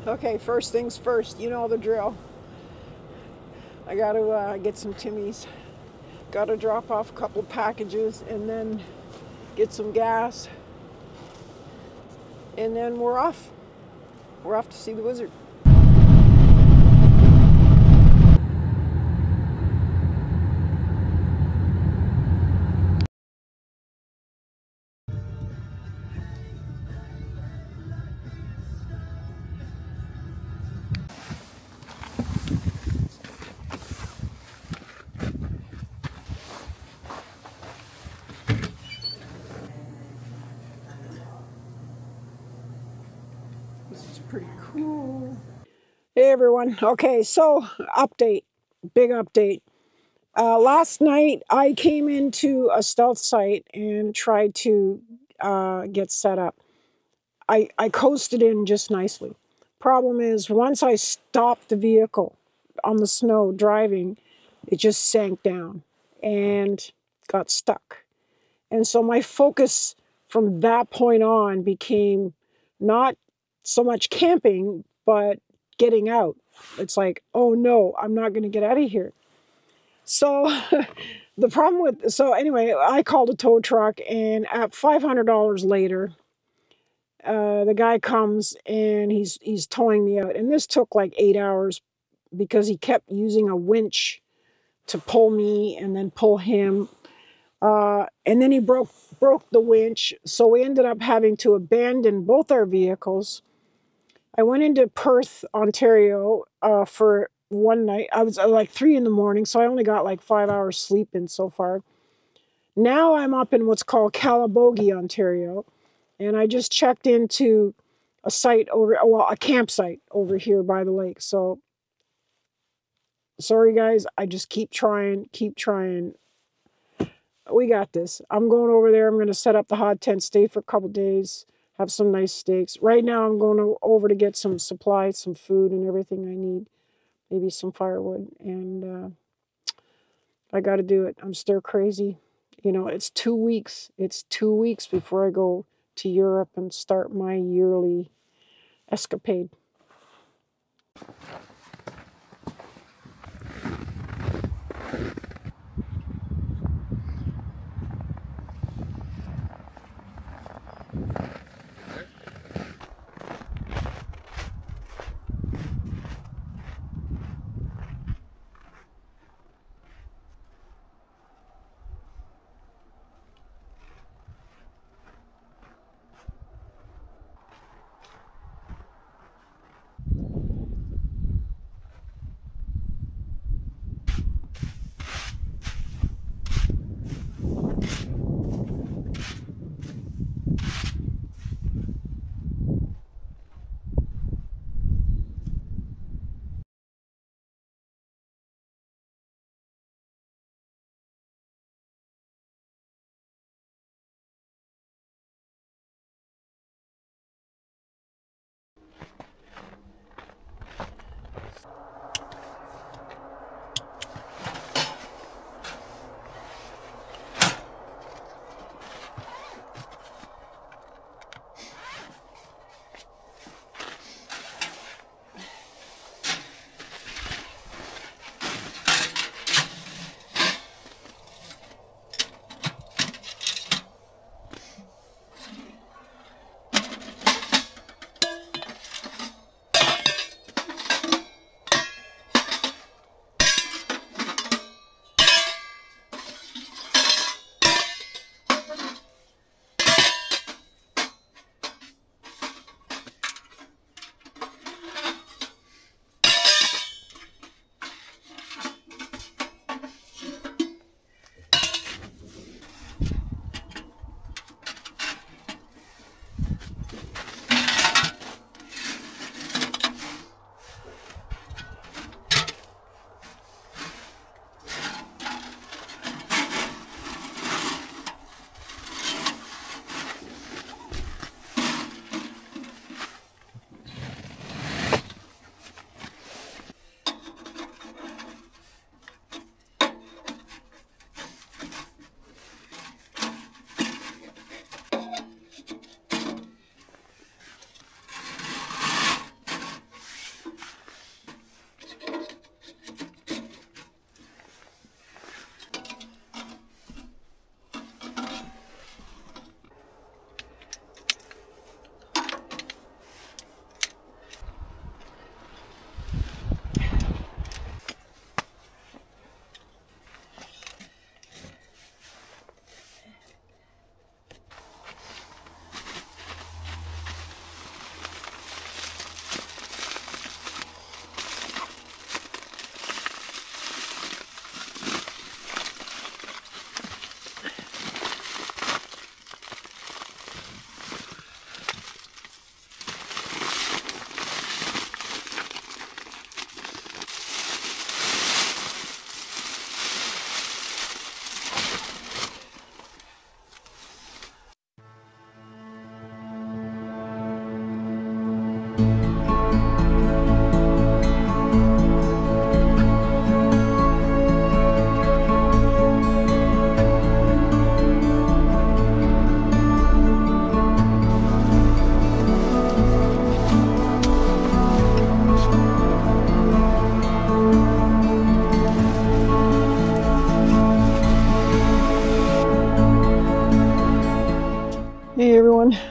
Okay, first things first, you know the drill. I got to get some Timmies. Got to drop off a couple packages and then get some gas. And then we're off. We're off to see the wizard. This is pretty cool. Hey everyone. Okay, so update. Big update. Last night I came into a stealth site and tried to get set up. I coasted in just nicely. Problem is, once I stopped the vehicle on the snow driving, it just sank down and got stuck. And so my focus from that point on became not so much camping, but getting out. It's like, oh no, I'm not going to get out of here. So the problem with, so anyway, I called a tow truck, and at $500 later, the guy comes and he's towing me out. And this took like 8 hours because he kept using a winch to pull me and then pull him. And then he broke the winch. So we ended up having to abandon both our vehicles. I went into Perth, Ontario for one night. I was like 3 in the morning, so I only got like 5 hours sleep in so far. Now I'm up in what's called Calabogie, Ontario. And I just checked into a site over, well, a campsite over here by the lake. So, sorry guys, I just keep trying. We got this. I'm going over there. I'm going to set up the hot tent, stay for a couple days, have some nice steaks. Right now I'm going over to get some supplies, some food and everything I need. Maybe some firewood. And I got to do it. I'm stir crazy. You know, it's 2 weeks. It's 2 weeks before I go to Europe and start my yearly escapade.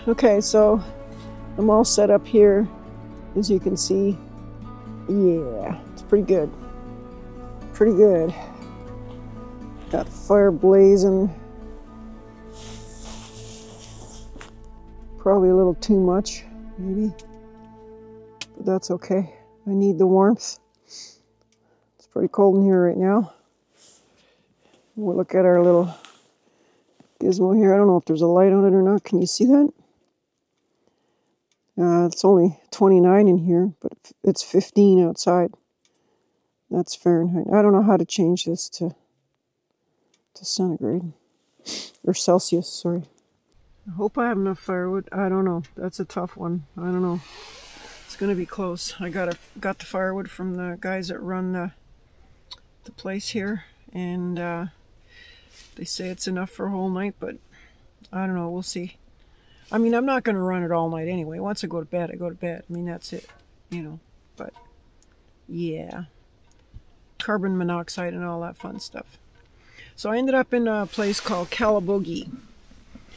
Okay, so I'm all set up here, as you can see. Yeah, it's pretty good. Pretty good. Got the fire blazing. Probably a little too much, maybe. But that's okay. I need the warmth. It's pretty cold in here right now. We'll look at our little gizmo here. I don't know if there's a light on it or not. Can you see that? It's only 29 in here, but it's 15 outside. That's Fahrenheit. I don't know how to change this to centigrade. Or Celsius, sorry. I hope I have enough firewood. I don't know. That's a tough one. I don't know. It's going to be close. I got the firewood from the guys that run the place here. And they say it's enough for a whole night, but I don't know. We'll see. I mean, I'm not going to run it all night anyway. Once I go to bed, I go to bed. I mean, that's it, you know. But, yeah. Carbon monoxide and all that fun stuff. So I ended up in a place called Calabogie.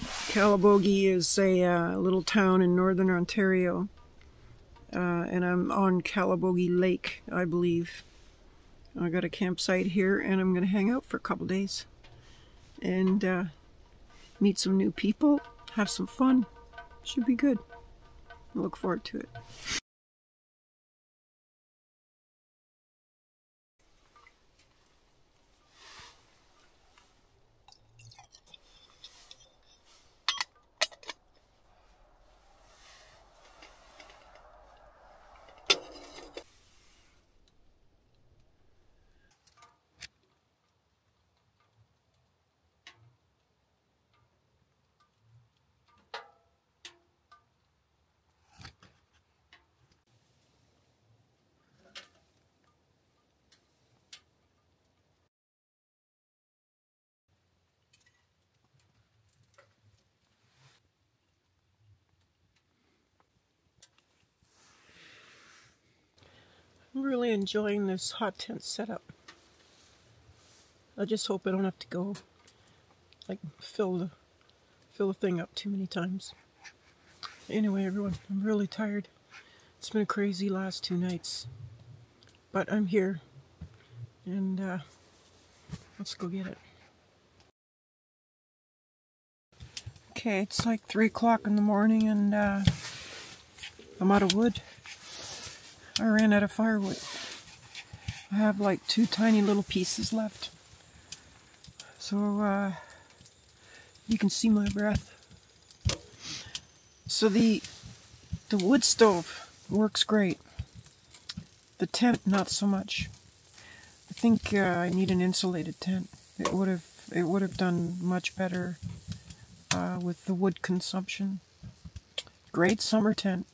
Calabogie is a little town in northern Ontario. And I'm on Calabogie Lake, I believe. I got a campsite here, and I'm going to hang out for a couple days. And meet some new people. Have some fun. Should be good. I look forward to it. I'm really enjoying this hot tent setup. I just hope I don't have to go, like, fill the thing up too many times. Anyway, everyone, I'm really tired. It's been a crazy last 2 nights. But I'm here. And, let's go get it. Okay, it's like 3 o'clock in the morning, and, I'm out of wood. I ran out of firewood. I have like 2 tiny little pieces left. So, you can see my breath. So the wood stove works great. The tent, not so much. I think I need an insulated tent. It would have done much better with the wood consumption. Great summer tent.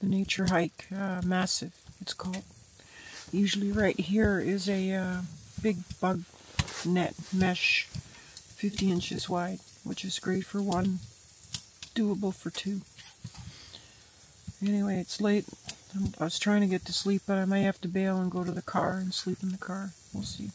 The nature hike, massive, it's called. Usually right here is a big bug net mesh, 50 inches wide, which is great for 1, doable for 2. Anyway, it's late. I was trying to get to sleep, but I might have to bail and go to the car and sleep in the car. We'll see.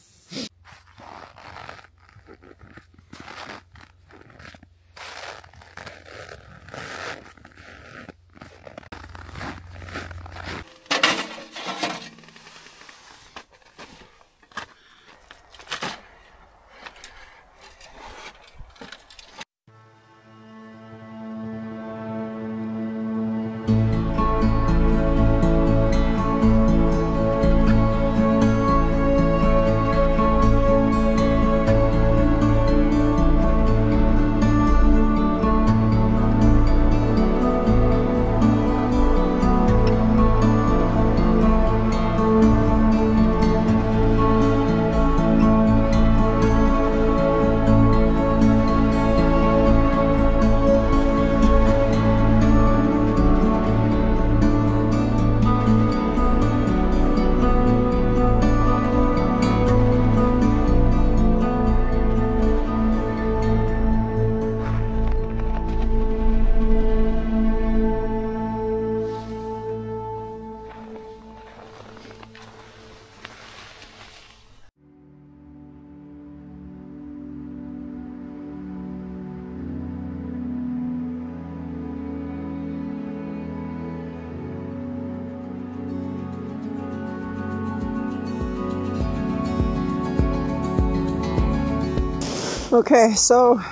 Okay, so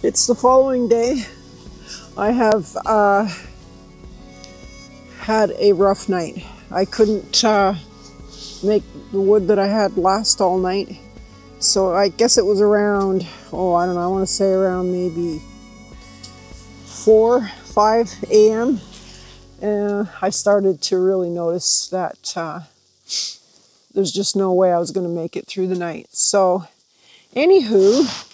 it's the following day. I have had a rough night. I couldn't make the wood that I had last all night. So I guess it was around, oh, I don't know, I want to say around maybe 5 a.m. I started to really notice that there's just no way I was going to make it through the night. So, anywho,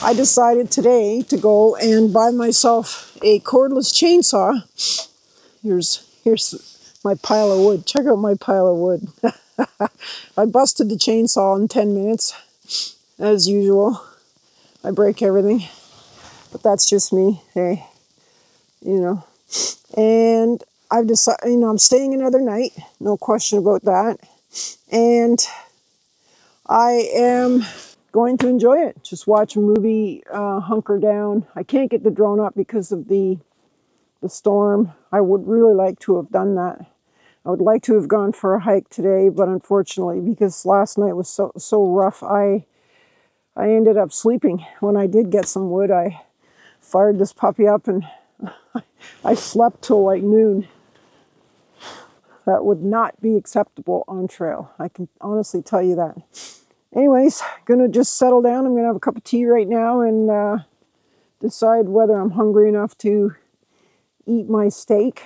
I decided today to go and buy myself a cordless chainsaw. Here's my pile of wood. Check out my pile of wood. I busted the chainsaw in 10 minutes, as usual. I break everything, but that's just me. Hey, you know. And I've decided, you know, I'm staying another night, no question about that. And I am going to enjoy it. Just watch a movie, hunker down. I can't get the drone up because of the storm. I would really like to have done that. I would like to have gone for a hike today, but unfortunately, because last night was so rough, I ended up sleeping. When I did get some wood, I fired this puppy up and I slept till like noon. That would not be acceptable on trail. I can honestly tell you that. Anyways, gonna just settle down. I'm gonna have a cup of tea right now and decide whether I'm hungry enough to eat my steak.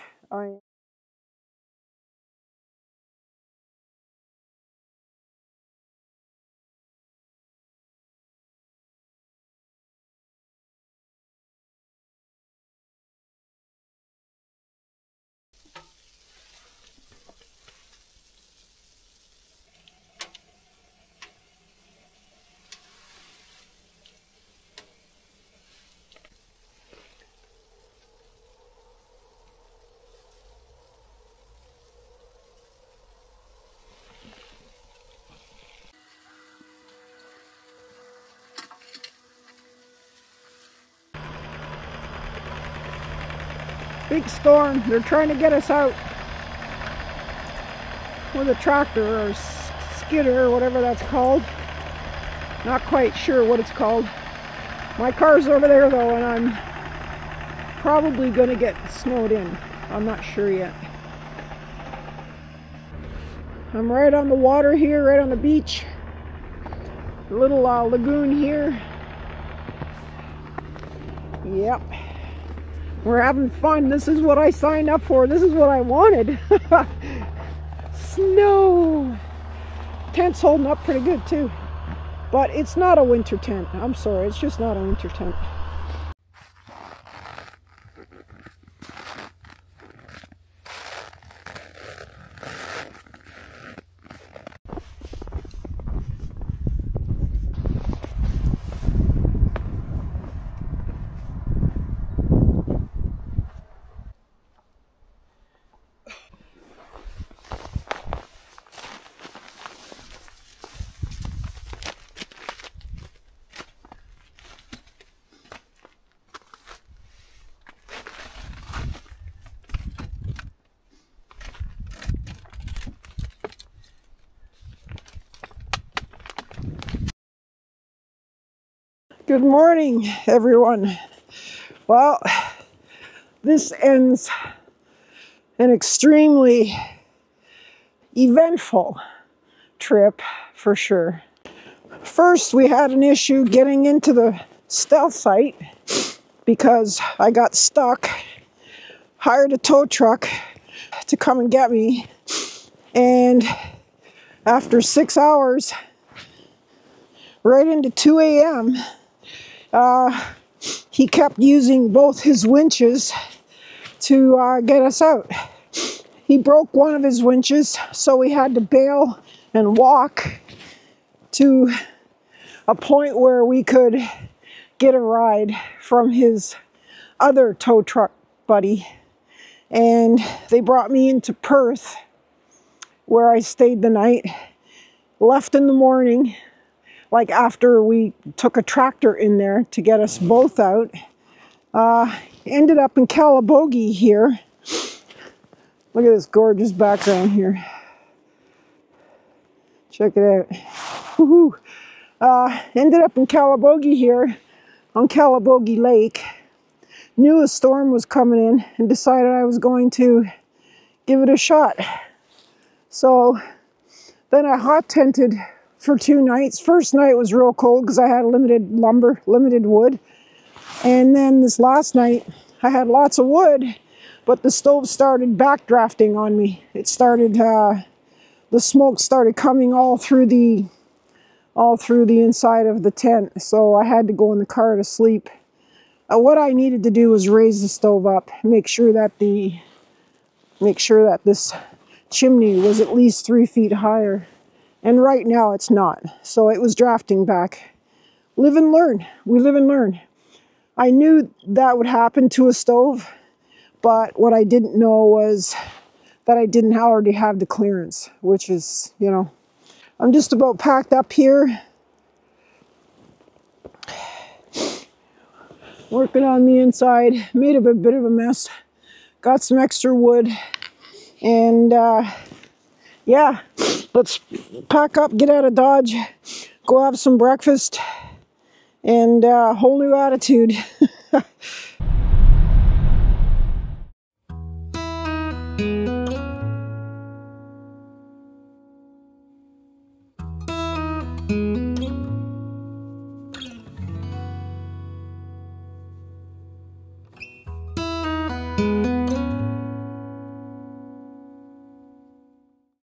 Big storm. They're trying to get us out with a tractor or skidder or whatever that's called. Not quite sure what it's called. My car's over there though, and I'm probably going to get snowed in. I'm not sure yet. I'm right on the water here, right on the beach. A little lagoon here. Yep. We're having fun. This is what I signed up for. This is what I wanted. Snow. Tent's holding up pretty good too. But it's not a winter tent. I'm sorry, it's just not a winter tent. Good morning, everyone. Well, this ends an extremely eventful trip for sure. First, we had an issue getting into the stealth site because I got stuck, hired a tow truck to come and get me, and after 6 hours, right into 2 a.m., he kept using both his winches to get us out. He broke one of his winches, so we had to bail and walk to a point where we could get a ride from his other tow truck buddy. And they brought me into Perth, where I stayed the night, left in the morning, like after we took a tractor in there to get us both out. Ended up in Calabogie here. Look at this gorgeous background here. Check it out. Woohoo! Ended up in Calabogie here, on Calabogie Lake. Knew a storm was coming in and decided I was going to give it a shot. So then I hot tented for 2 nights. First night was real cold because I had limited lumber, limited wood. And then this last night I had lots of wood, but the stove started backdrafting on me. It started, the smoke started coming all through the inside of the tent. So I had to go in the car to sleep. What I needed to do was raise the stove up, make sure that this chimney was at least 3 feet higher. And right now it's not. So it was drafting back. Live and learn. We live and learn. I knew that would happen to a stove, but what I didn't know was that I didn't already have the clearance, which is, you know, I'm just about packed up here. Working on the inside, made a bit of a mess. Got some extra wood, and yeah, let's pack up, get out of Dodge, go have some breakfast, and whole new attitude.